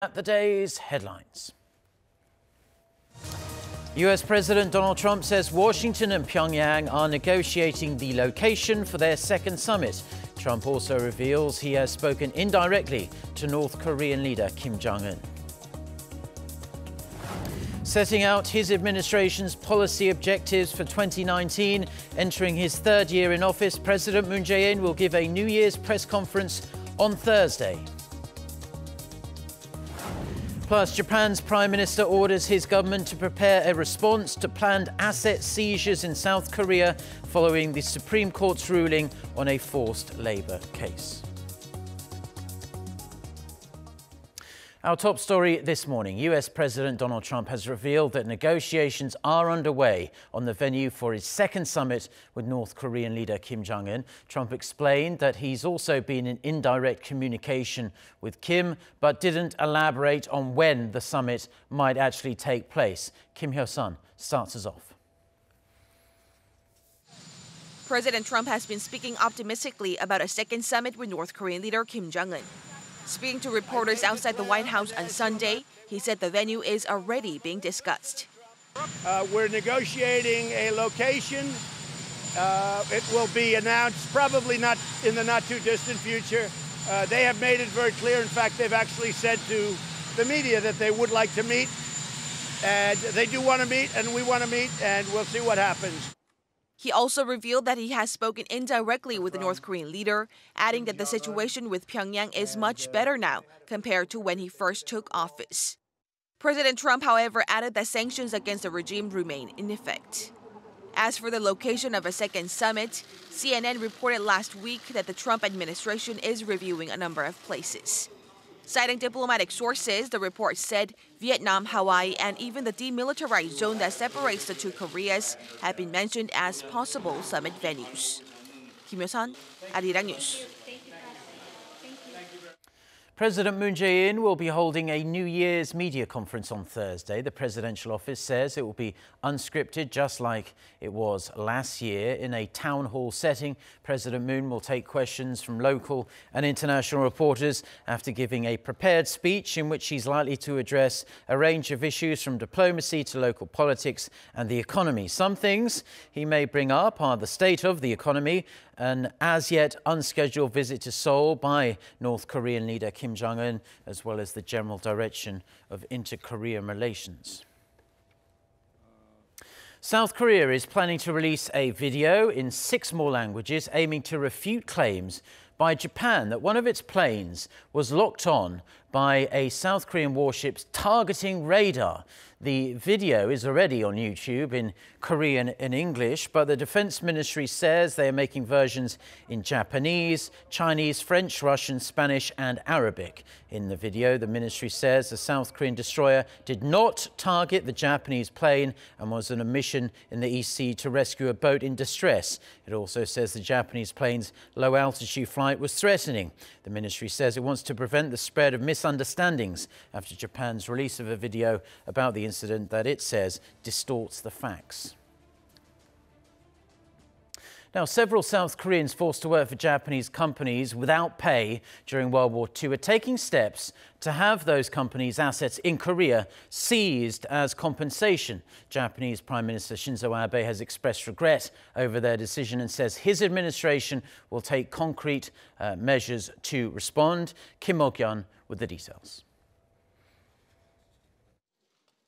At the day's headlines. U.S. President Donald Trump says Washington and Pyongyang are negotiating the location for their second summit. Trump also reveals he has spoken indirectly to North Korean leader Kim Jong-un. Setting out his administration's policy objectives for 2019, entering his third year in office, President Jae-in will give a New Year's press conference on Thursday. Plus, Japan's Prime Minister orders his government to prepare a response to planned asset seizures in South Korea following the Supreme Court's ruling on a forced labour case. Our top story this morning. U.S. President Donald Trump has revealed that negotiations are underway on the venue for his second summit with North Korean leader Kim Jong-un. Trump explained that he's also been in indirect communication with Kim, but didn't elaborate on when the summit might actually take place. Kim Hyo-sun starts us off. President Trump has been speaking optimistically about a second summit with North Korean leader Kim Jong-un. Speaking to reporters outside the White House on Sunday, he said the venue is already being discussed. We're negotiating a location. It will be announced probably not in the not too distant future. They have made it very clear. In fact, they've actually said to the media that they would like to meet. And they do want to meet, and we want to meet, and we'll see what happens. He also revealed that he has spoken indirectly with the North Korean leader, adding that the situation with Pyongyang is much better now compared to when he first took office. President Trump, however, added that sanctions against the regime remain in effect. As for the location of a second summit, CNN reported last week that the Trump administration is reviewing a number of places. Citing diplomatic sources, the report said Vietnam, Hawaii, and even the demilitarized zone that separates the two Koreas have been mentioned as possible summit venues. Kim Hyo-sun, Arirang News. President Moon Jae-in will be holding a New Year's media conference on Thursday. The presidential office says it will be unscripted, just like it was last year. In a town hall setting, President Moon will take questions from local and international reporters after giving a prepared speech in which he's likely to address a range of issues from diplomacy to local politics and the economy. Some things he may bring up are the state of the economy, an as-yet unscheduled visit to Seoul by North Korean leader Kim Jong-un, as well as the general direction of inter-Korean relations. South Korea is planning to release a video in 6 more languages aiming to refute claims by Japan that one of its planes was locked on by a South Korean warship's targeting radar. The video is already on YouTube in Korean and English, but the Defense Ministry says they are making versions in Japanese, Chinese, French, Russian, Spanish and Arabic. In the video, the ministry says the South Korean destroyer did not target the Japanese plane and was on a mission in the East Sea to rescue a boat in distress. It also says the Japanese plane's low-altitude flight was threatening. The ministry says it wants to prevent the spread of misunderstandings after Japan's release of a video about the incident that it says distorts the facts. Now, several South Koreans forced to work for Japanese companies without pay during World War II are taking steps to have those companies' assets in Korea seized as compensation. Japanese Prime Minister Shinzo Abe has expressed regret over their decision and says his administration will take concrete measures to respond. Kim Mok-yeon with the details.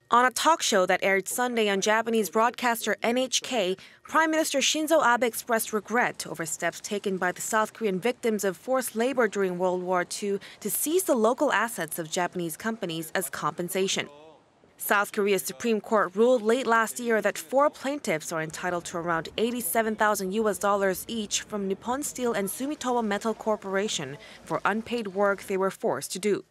On a talk show that aired Sunday on Japanese broadcaster NHK, Prime Minister Shinzo Abe expressed regret over steps taken by the South Korean victims of forced labor during World War II to seize the local assets of Japanese companies as compensation. South Korea's Supreme Court ruled late last year that 4 plaintiffs are entitled to around $87,000 each from Nippon Steel and Sumitomo Metal Corporation for unpaid work they were forced to do.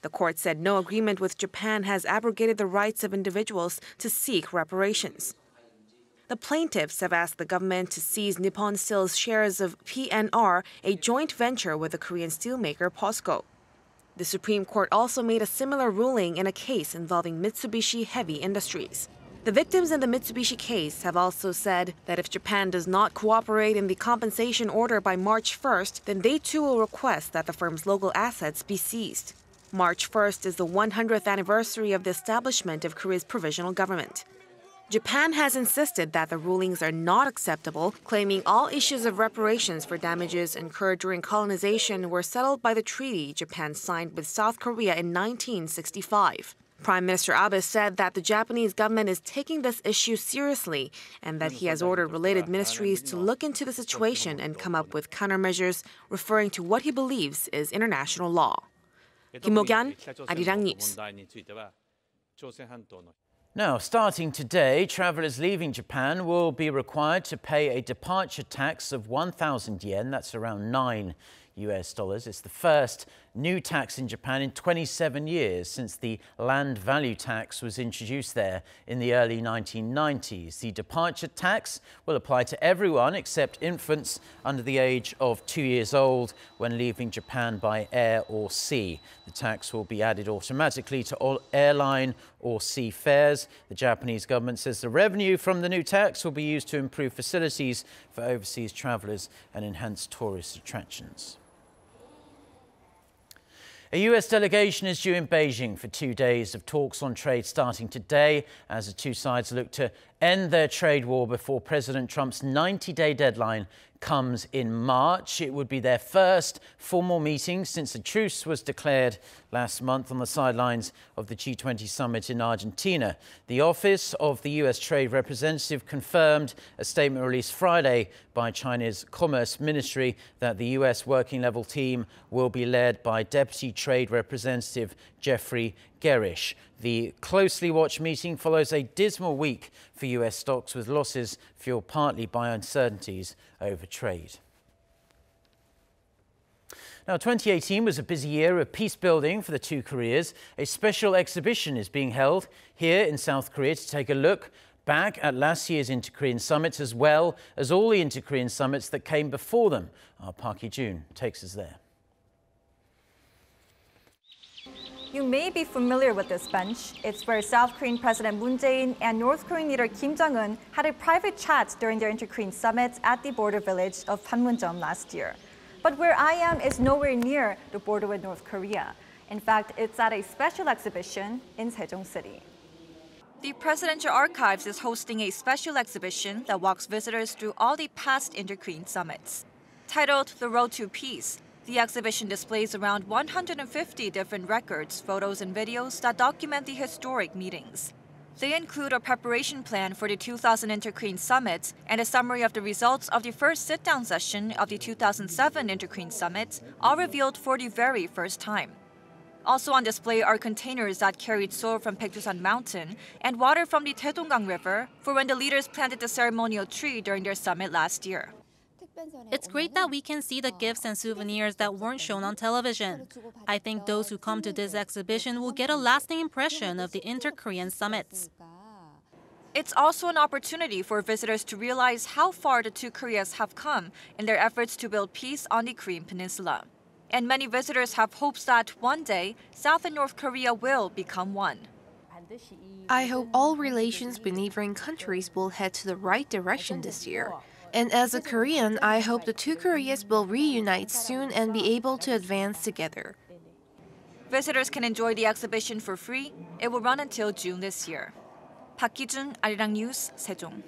The court said no agreement with Japan has abrogated the rights of individuals to seek reparations. The plaintiffs have asked the government to seize Nippon Steel's shares of PNR, a joint venture with the Korean steelmaker POSCO. The Supreme Court also made a similar ruling in a case involving Mitsubishi Heavy Industries. The victims in the Mitsubishi case have also said that if Japan does not cooperate in the compensation order by March 1st, then they too will request that the firm's local assets be seized. March 1st is the 100th anniversary of the establishment of Korea's provisional government. Japan has insisted that the rulings are not acceptable, claiming all issues of reparations for damages incurred during colonization were settled by the treaty Japan signed with South Korea in 1965. Prime Minister Abe said that the Japanese government is taking this issue seriously and that he has ordered related ministries to look into the situation and come up with countermeasures, referring to what he believes is international law. Kim Mo-gyan, Arirang News. Now, starting today, travellers leaving Japan will be required to pay a departure tax of 1,000 yen. That's around $9. It's the first new tax in Japan in 27 years since the land value tax was introduced there in the early 1990s. The departure tax will apply to everyone except infants under the age of 2 years old when leaving Japan by air or sea. The tax will be added automatically to all airline or sea fares. The Japanese government says the revenue from the new tax will be used to improve facilities for overseas travellers and enhance tourist attractions. A US delegation is due in Beijing for 2 days of talks on trade starting today as the two sides look to end their trade war before President Trump's 90-day deadline comes in March. It would be their first formal meeting since a truce was declared last month on the sidelines of the G20 summit in Argentina. The office of the US Trade Representative confirmed a statement released Friday by China's Commerce Ministry that the US working level team will be led by Deputy Trade Representative Jeffrey Gerish. The closely watched meeting follows a dismal week for US stocks, with losses fueled partly by uncertainties over trade. Now, 2018 was a busy year of peace building for the two Koreas. A special exhibition is being held here in South Korea to take a look back at last year's Inter-Korean summits, as well as all the Inter-Korean summits that came before them. Our Park Hee-jun takes us there. You may be familiar with this bench. It's where South Korean President Moon Jae-in and North Korean leader Kim Jong-un had a private chat during their Inter-Korean summit at the border village of Panmunjom last year. But where I am is nowhere near the border with North Korea. In fact, it's at a special exhibition in Sejong City. The Presidential Archives is hosting a special exhibition that walks visitors through all the past Inter-Korean summits. Titled The Road to Peace, the exhibition displays around 150 different records, photos, and videos that document the historic meetings. They include a preparation plan for the 2000 Inter-Korean Summit and a summary of the results of the first sit-down session of the 2007 Inter-Korean Summit, all revealed for the very first time. Also on display are containers that carried soil from Paektusan Mountain and water from the Taedonggang River for when the leaders planted the ceremonial tree during their summit last year. It's great that we can see the gifts and souvenirs that weren't shown on television. I think those who come to this exhibition will get a lasting impression of the Inter-Korean summits. It's also an opportunity for visitors to realize how far the two Koreas have come in their efforts to build peace on the Korean peninsula. And many visitors have hopes that one day, South and North Korea will become one. I hope all relations with neighboring countries will head to the right direction this year. And as a Korean, I hope the two Koreas will reunite soon and be able to advance together. Visitors can enjoy the exhibition for free. It will run until June this year. Park Hee-jun, Arirang News, Sejong.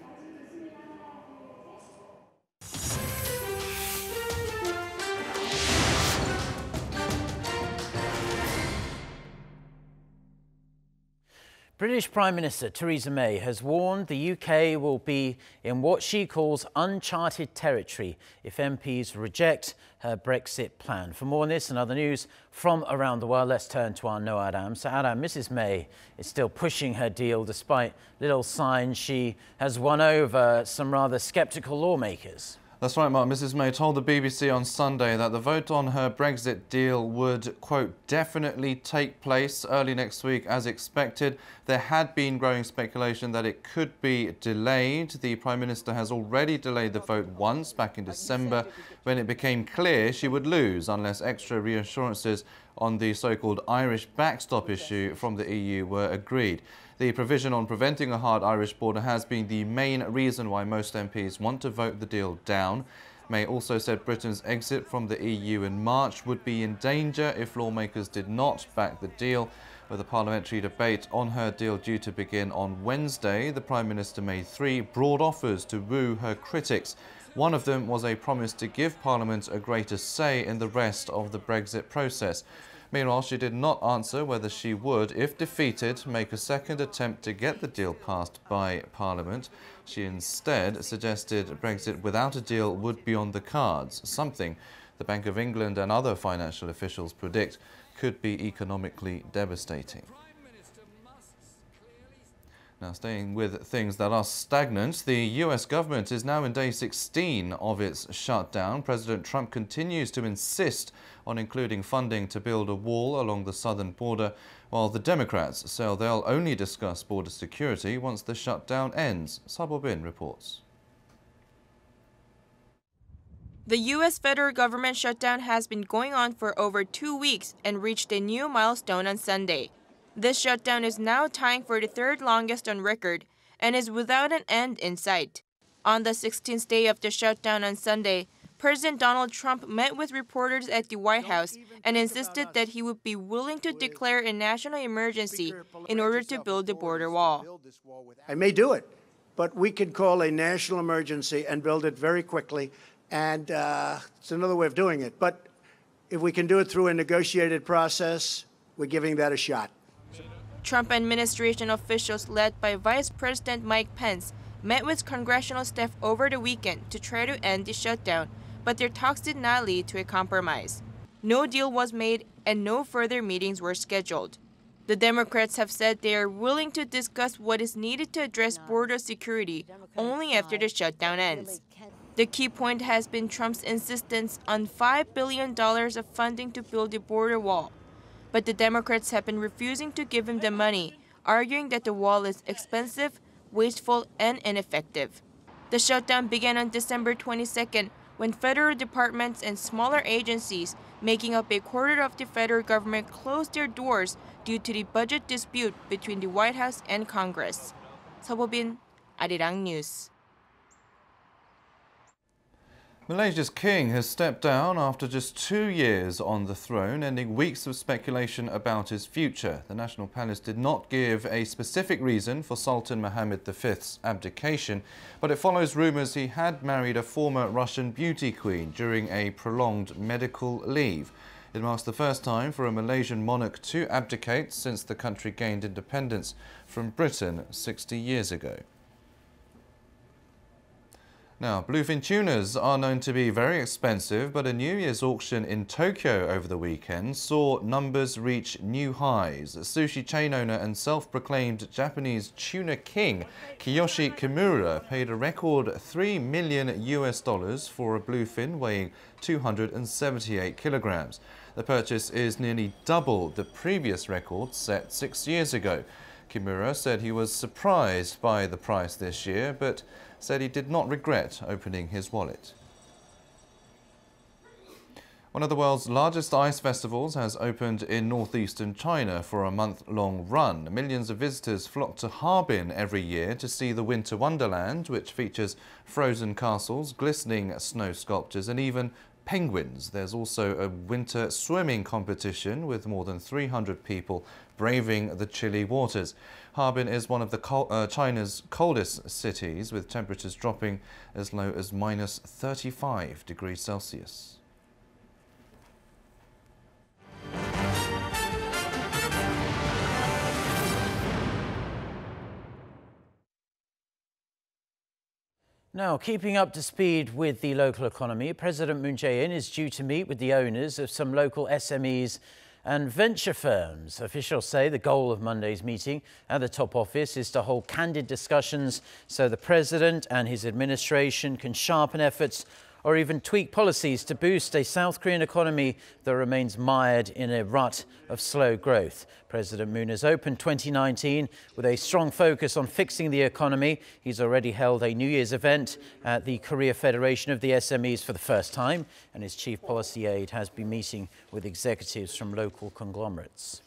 British Prime Minister Theresa May has warned the UK will be in what she calls uncharted territory if MPs reject her Brexit plan. For more on this and other news from around the world, let's turn to our Noah Adam. So Adam, Mrs May is still pushing her deal despite little signs she has won over some rather sceptical lawmakers. That's right, Mark. Mrs May told the BBC on Sunday that the vote on her Brexit deal would, quote, definitely take place early next week as expected. There had been growing speculation that it could be delayed. The Prime Minister has already delayed the vote once, back in December, when it became clear she would lose unless extra reassurances on the so-called Irish backstop issue from the EU were agreed. The provision on preventing a hard Irish border has been the main reason why most MPs want to vote the deal down. May also said Britain's exit from the EU in March would be in danger if lawmakers did not back the deal. With a parliamentary debate on her deal due to begin on Wednesday, the Prime Minister made three broad offers to woo her critics. One of them was a promise to give Parliament a greater say in the rest of the Brexit process. Meanwhile, she did not answer whether she would, if defeated, make a second attempt to get the deal passed by Parliament. She instead suggested Brexit without a deal would be on the cards, something the Bank of England and other financial officials predict could be economically devastating. Now, staying with things that are stagnant, the US government is now in day 16 of its shutdown. President Trump continues to insist on including funding to build a wall along the southern border, while the Democrats say they'll only discuss border security once the shutdown ends. Harbin reports. The U.S. federal government shutdown has been going on for over 2 weeks and reached a new milestone on Sunday. This shutdown is now tying for the third longest on record and is without an end in sight. On the 16th day of the shutdown on Sunday, President Donald Trump met with reporters at the White House and insisted that he would be willing to declare a national emergency in order to build the border wall. I may do it, but we can call a national emergency and build it very quickly, and it's another way of doing it. But if we can do it through a negotiated process, we're giving that a shot. Trump administration officials led by Vice President Mike Pence met with congressional staff over the weekend to try to end the shutdown, but their talks did not lead to a compromise. No deal was made and no further meetings were scheduled. The Democrats have said they are willing to discuss what is needed to address border security only after the shutdown ends. The key point has been Trump's insistence on $5 billion of funding to build the border wall. But the Democrats have been refusing to give him the money, arguing that the wall is expensive, wasteful, and ineffective. The shutdown began on December 22nd, when federal departments and smaller agencies making up a quarter of the federal government closed their doors due to the budget dispute between the White House and Congress. Harbin, Arirang News. Malaysia's king has stepped down after just 2 years on the throne, ending weeks of speculation about his future. The National Palace did not give a specific reason for Sultan Muhammad V's abdication, but it follows rumours he had married a former Russian beauty queen during a prolonged medical leave. It marks the first time for a Malaysian monarch to abdicate since the country gained independence from Britain 60 years ago. Now, bluefin tunas are known to be very expensive, but a New Year's auction in Tokyo over the weekend saw numbers reach new highs. Sushi chain owner and self-proclaimed Japanese tuna king Kiyoshi Kimura paid a record $3 million for a bluefin weighing 278 kilograms. The purchase is nearly double the previous record set 6 years ago. Kimura said he was surprised by the price this year, but said he did not regret opening his wallet. One of the world's largest ice festivals has opened in northeastern China for a month-long run. Millions of visitors flock to Harbin every year to see the Winter Wonderland, which features frozen castles, glistening snow sculptures and even penguins. There's also a winter swimming competition with more than 300 people braving the chilly waters. Harbin is one of the China's coldest cities, with temperatures dropping as low as minus 35 degrees Celsius. Now, keeping up to speed with the local economy, President Jae-in is due to meet with the owners of some local SMEs and venture firms. Officials say the goal of Monday's meeting at the top office is to hold candid discussions so the president and his administration can sharpen efforts or even tweak policies to boost a South Korean economy that remains mired in a rut of slow growth. President Moon has opened 2019 with a strong focus on fixing the economy. He's already held a New Year's event at the Korea Federation of the SMEs for the first time, and his chief policy aide has been meeting with executives from local conglomerates.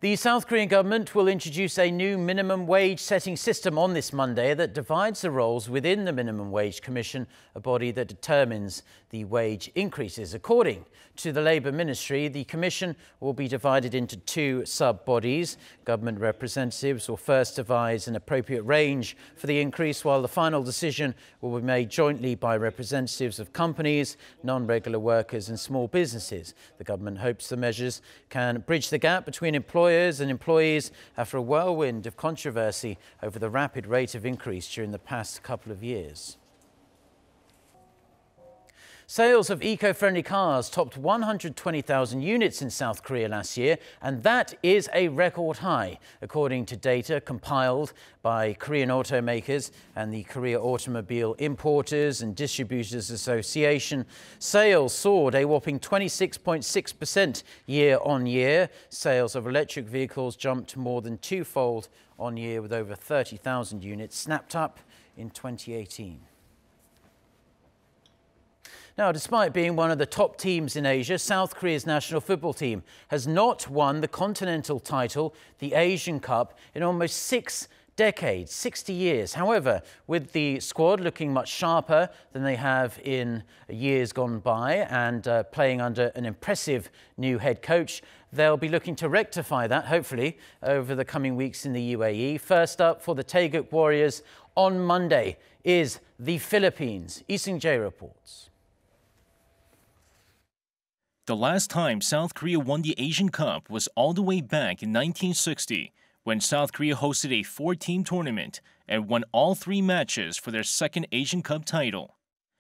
The South Korean government will introduce a new minimum wage setting system on this Monday that divides the roles within the Minimum Wage Commission, a body that determines the wage increases. According to the Labour Ministry, the Commission will be divided into two sub-bodies. Government representatives will first devise an appropriate range for the increase, while the final decision will be made jointly by representatives of companies, non-regular workers and small businesses. The government hopes the measures can bridge the gap between employers and employees after a whirlwind of controversy over the rapid rate of increase during the past couple of years. Sales of eco-friendly cars topped 120,000 units in South Korea last year, and that is a record high, according to data compiled by Korean automakers and the Korea Automobile Importers and Distributors Association. Sales soared a whopping 26.6% year-on-year. Sales of electric vehicles jumped more than twofold on year, with over 30,000 units snapped up in 2018. Now, despite being one of the top teams in Asia, South Korea's national football team has not won the continental title, the Asian Cup, in almost 6 decades, 60 years. However, with the squad looking much sharper than they have in years gone by and playing under an impressive new head coach, they'll be looking to rectify that, hopefully, over the coming weeks in the UAE. First up for the Taeguk Warriors on Monday is the Philippines. Lee Seung-jae reports. The last time South Korea won the Asian Cup was all the way back in 1960, when South Korea hosted a 4-team tournament and won all 3 matches for their second Asian Cup title.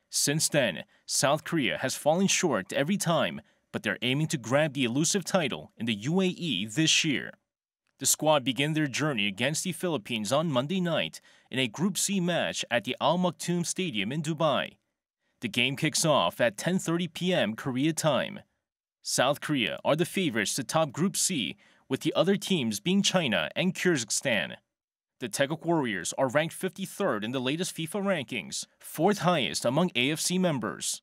Since then, South Korea has fallen short every time, but they're aiming to grab the elusive title in the UAE this year. The squad began their journey against the Philippines on Monday night in a Group C match at the Al Maktoum Stadium in Dubai. The game kicks off at 10:30 p.m. Korea time. South Korea are the favorites to top Group C, with the other teams being China and Kyrgyzstan. The Taeguk Warriors are ranked 53rd in the latest FIFA rankings, 4th highest among AFC members.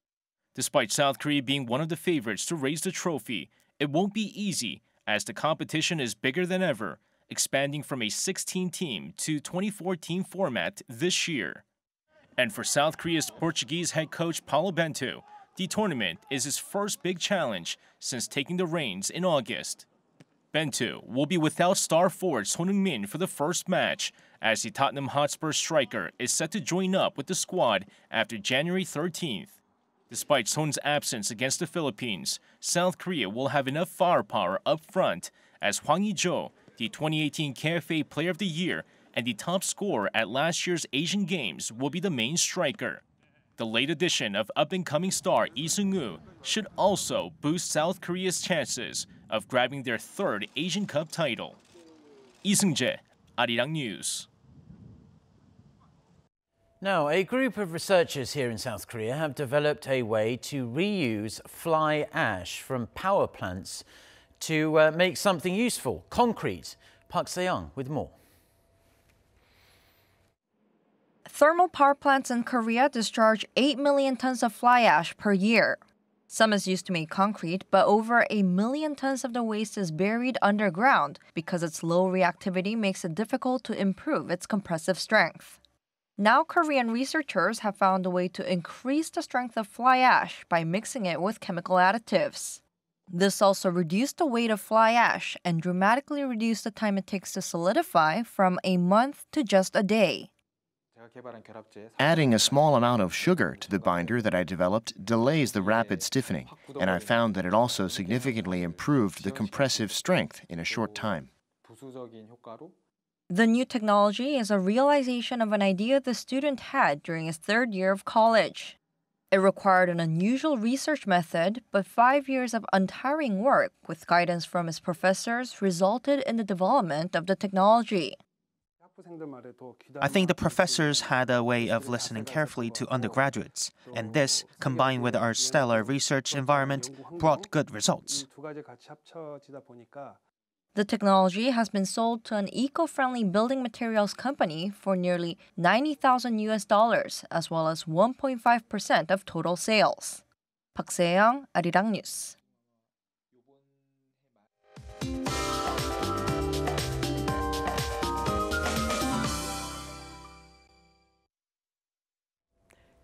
Despite South Korea being one of the favorites to raise the trophy, it won't be easy as the competition is bigger than ever, expanding from a 16-team to 24-team format this year. And for South Korea's Portuguese head coach Paulo Bento, the tournament is his first big challenge since taking the reins in August. Bento will be without star forward Son Heung-min for the first match, as the Tottenham Hotspur striker is set to join up with the squad after January 13th. Despite Son's absence against the Philippines, South Korea will have enough firepower up front, as Hwang Hee-jo, the 2018 KFA Player of the Year and the top scorer at last year's Asian Games, will be the main striker. The late addition of up-and-coming star Lee Seung-woo should also boost South Korea's chances of grabbing their 3rd Asian Cup title. Lee Seung-jae, Arirang News. Now, a group of researchers here in South Korea have developed a way to reuse fly ash from power plants to make something useful, concrete. Park Se-young with more. Thermal power plants in Korea discharge 8 million tons of fly ash per year. Some is used to make concrete, but over 1 million tons of the waste is buried underground because its low reactivity makes it difficult to improve its compressive strength. Now, Korean researchers have found a way to increase the strength of fly ash by mixing it with chemical additives. This also reduced the weight of fly ash and dramatically reduced the time it takes to solidify from a month to just a day. Adding a small amount of sugar to the binder that I developed delays the rapid stiffening, and I found that it also significantly improved the compressive strength in a short time. The new technology is a realization of an idea the student had during his 3rd year of college. It required an unusual research method, but 5 years of untiring work with guidance from his professors resulted in the development of the technology. I think the professors had a way of listening carefully to undergraduates, and this, combined with our stellar research environment, brought good results. The technology has been sold to an eco-friendly building materials company for nearly $90,000 as well as 1.5% of total sales. Park Se-young, Arirang News.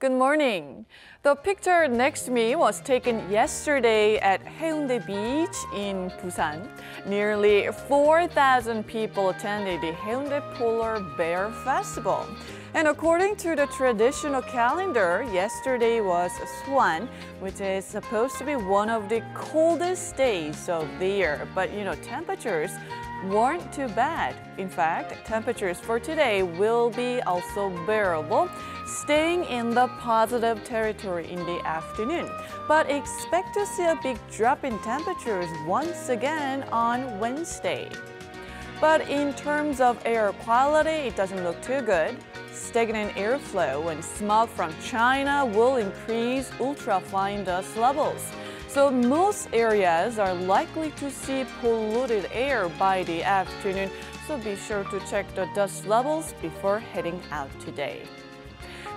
Good morning. The picture next to me was taken yesterday at Haeundae Beach in Busan. Nearly 4,000 people attended the Haeundae Polar Bear Festival. And according to the traditional calendar, yesterday was Swan, which is supposed to be one of the coldest days of the year. But temperatures weren't too bad. In fact, temperatures for today will be also bearable, staying in the positive territory in the afternoon. But expect to see a big drop in temperatures once again on Wednesday. But in terms of air quality, it doesn't look too good. Stagnant airflow and smog from China will increase ultrafine dust levels. So most areas are likely to see polluted air by the afternoon, so be sure to check the dust levels before heading out today.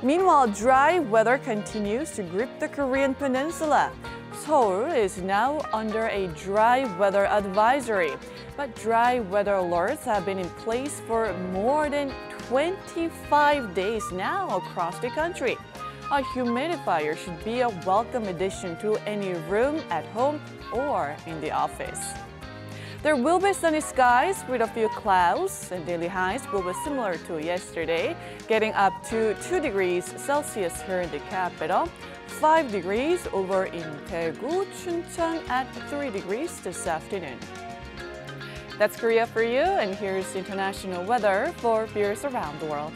Meanwhile, dry weather continues to grip the Korean peninsula. Seoul is now under a dry weather advisory, but dry weather alerts have been in place for more than 25 days now across the country. A humidifier should be a welcome addition to any room at home or in the office. There will be sunny skies with a few clouds, and daily highs will be similar to yesterday, getting up to 2 degrees Celsius here in the capital, 5 degrees over in Daegu, Chuncheon at 3 degrees this afternoon. That's Korea for you, and here's international weather for viewers around the world.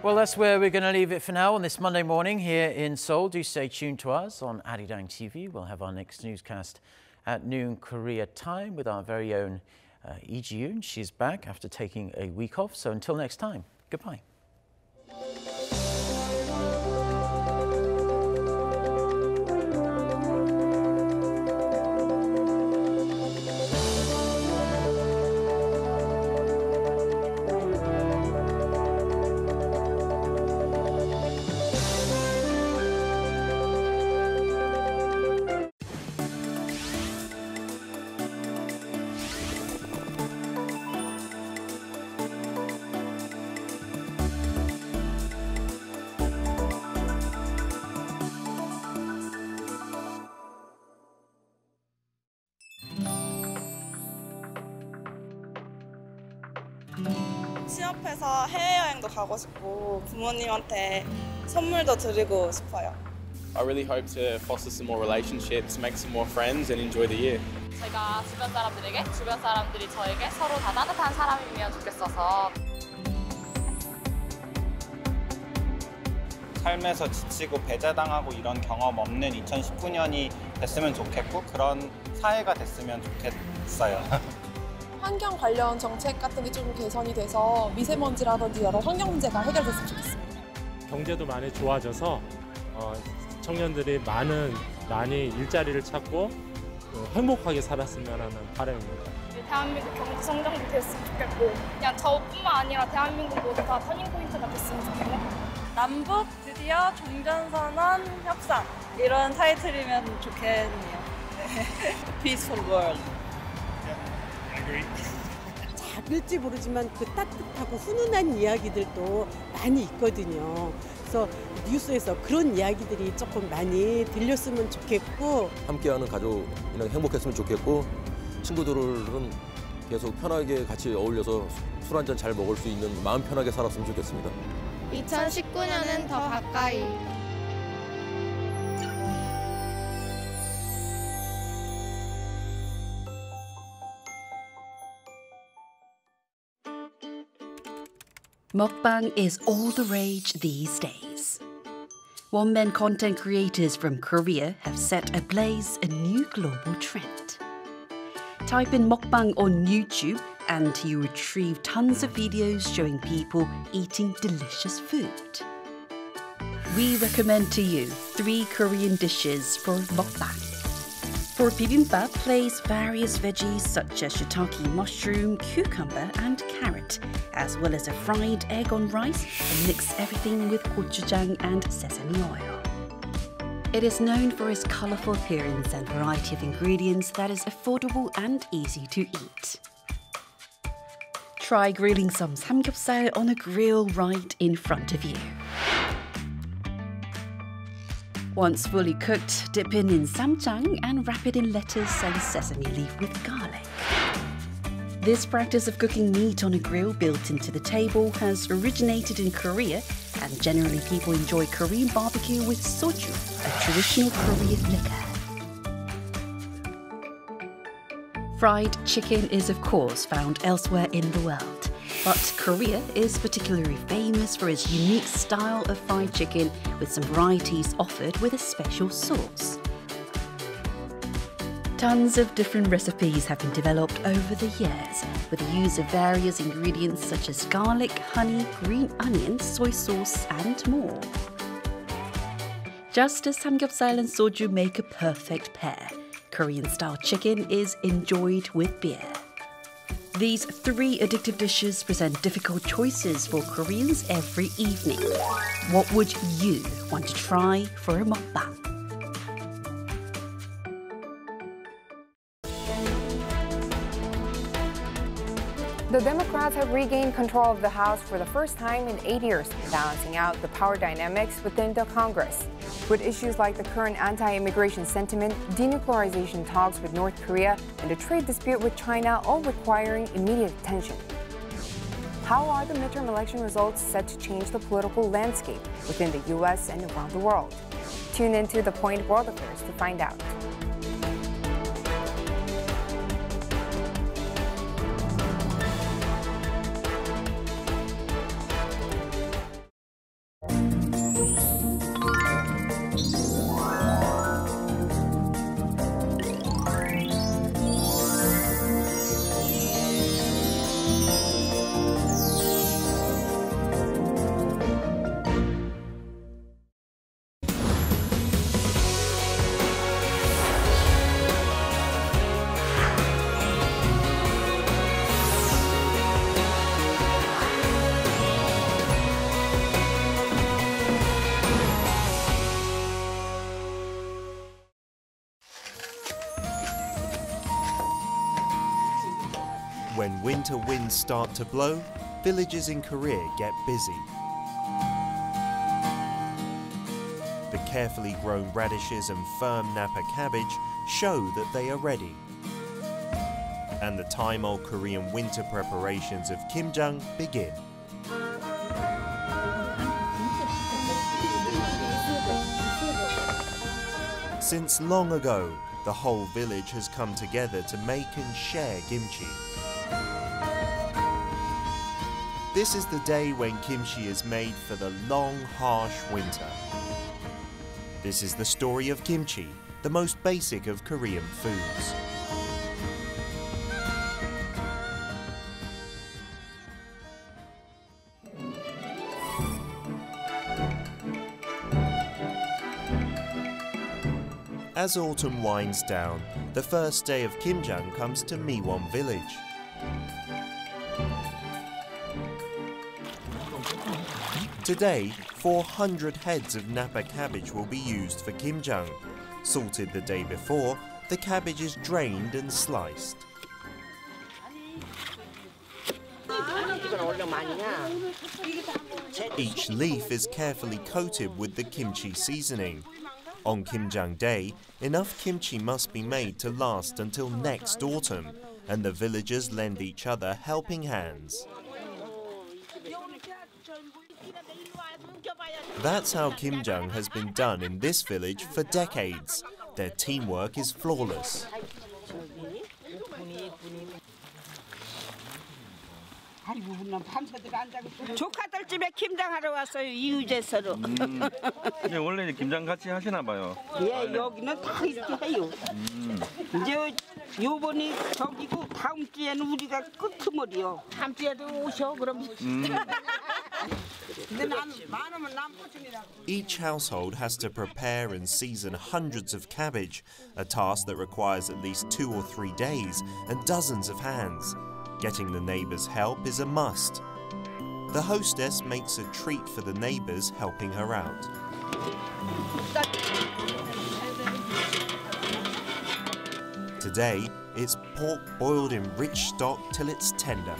Well, that's where we're going to leave it for now on this Monday morning here in Seoul. Do stay tuned to us on Arirang TV. We'll have our next newscast at noon Korea time with our very own Lee Ji-yoon. She's back after taking a week off. So until next time, goodbye. 취업해서 해외여행도 가고 싶고 부모님한테 선물도 드리고 싶어요. I really hope to foster some more relationships, make some more friends and enjoy the year. 제가 주변 사람들에게, 주변 사람들이 저에게 서로 다 따뜻한 사람이면 좋겠어서 삶에서 지치고 배제당하고 이런 경험 없는 2019년이 됐으면 좋겠고 그런 사회가 됐으면 좋겠어요. 환경 관련 정책 같은 게 좀 개선이 돼서 미세먼지라든지 여러 환경 문제가 해결됐으면 좋겠습니다. 경제도 많이 좋아져서 청년들이 많이 일자리를 찾고 행복하게 살았으면 하는 바람입니다. 대한민국 경제 성장도 됐으면 좋겠고 그냥 저뿐만 아니라 대한민국 모두 다 터닝포인트가 됐으면 좋겠고 남북 드디어 종전선언 협상 이런 타이틀이면 좋겠네요. Peaceful world. 작을지 모르지만 그 따뜻하고 훈훈한 이야기들도 많이 있거든요. 그래서 뉴스에서 그런 이야기들이 조금 많이 들렸으면 좋겠고 함께하는 가족이랑 행복했으면 좋겠고 친구들은 계속 편하게 같이 어울려서 술 한잔 잘 먹을 수 있는 마음 편하게 살았으면 좋겠습니다. 2019년은 더 가까이. Mukbang is all the rage these days. One-man content creators from Korea have set ablaze a new global trend. Type in mukbang on YouTube and you retrieve tons of videos showing people eating delicious food. We recommend to you 3 Korean dishes for mukbang. For bibimbap, place various veggies such as shiitake mushroom, cucumber and carrot, as well as a fried egg on rice, and mix everything with gochujang and sesame oil. It is known for its colorful appearance and variety of ingredients that is affordable and easy to eat. Try grilling some samgyeopsal on a grill right in front of you. Once fully cooked, dip in samjang and wrap it in lettuce and sesame leaf with garlic. This practice of cooking meat on a grill built into the table has originated in Korea, and generally people enjoy Korean barbecue with soju, a traditional Korean liquor. Fried chicken is of course found elsewhere in the world, but Korea is particularly famous for its unique style of fried chicken with some varieties offered with a special sauce. Tons of different recipes have been developed over the years with the use of various ingredients such as garlic, honey, green onions, soy sauce and more. Just as samgyeopsal and soju make a perfect pair, Korean-style chicken is enjoyed with beer. These 3 addictive dishes present difficult choices for Koreans every evening. What would you want to try for a mukbang? The Democrats have regained control of the House for the first time in 8 years, balancing out the power dynamics within the Congress. With issues like the current anti-immigration sentiment, denuclearization talks with North Korea, and the trade dispute with China all requiring immediate attention. How are the midterm election results set to change the political landscape within the U.S. and around the world? Tune into The Point World Affairs to find out. When winter winds start to blow, villages in Korea get busy. The carefully grown radishes and firm Napa cabbage show that they are ready. And the time-old Korean winter preparations of kimjang begin. Since long ago, the whole village has come together to make and share kimchi. This is the day when kimchi is made for the long, harsh winter. This is the story of kimchi, the most basic of Korean foods. As autumn winds down, the first day of kimjang comes to Miwon village. Today, 400 heads of Napa cabbage will be used for kimjang. Salted the day before, the cabbage is drained and sliced. Each leaf is carefully coated with the kimchi seasoning. On kimjang day, enough kimchi must be made to last until next autumn, and the villagers lend each other helping hands. That's how kimjang has been done in this village for decades. Their teamwork is flawless. 조카들 집에 김장 하러 왔어요. 이웃에서로. 네, 원래 김장 같이 하시나 봐요. 예, 여기는 다 이렇게 해요. 이제 요번이 저기고 다음 주에는 우리가 끄트머리요. 다음 주에도 오셔 그럼. Each household has to prepare and season hundreds of cabbage, a task that requires at least 2 or 3 days and dozens of hands. Getting the neighbours' help is a must. The hostess makes a treat for the neighbours helping her out. Today, it's pork boiled in rich stock till it's tender.